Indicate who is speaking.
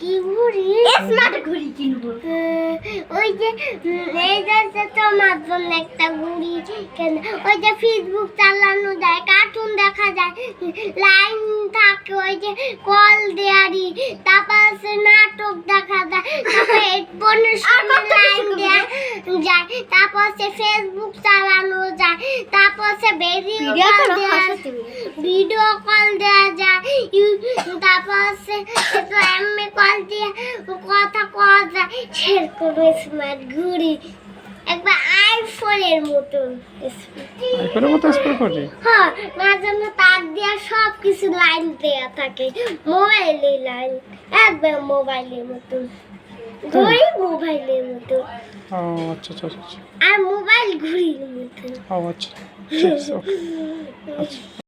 Speaker 1: কি ঘড়ি? স্মার্ট ঘড়ি কিনবো। ওই যে এই যে তোমার জন্য একটা ঘড়ি কেন, ওই যে ফেসবুক চালানো যায়, কার্টুন দেখা যায়, লাইন থাকে, ওই যে কল দেয়ারি, তারপর আছে নাটক দেখা যায়, তারপর হেডফোনের সামনে লাইন দেয়া যায়, তারপর আছে ফেসবুক চালানো যায়, তারপর আছে ভিডিও কল দেওয়া যায়, তারপর আছে এমনি কল দিয়ে কথা কওয়া যায়। সেরকম স্মার্ট ঘড়ি, একবার আইফোনের মতন। হ্যাঁ, মাঝে মাঝে তার দেওয়া সব কিছু লাইন দেওয়া থাকে, মোবাইলে লাইন, একবার মোবাইলের মতন ঘড়ি, মোবাইলের মতন। আর মোবাইল ঘড়ির মতন।
Speaker 2: আচ্ছা।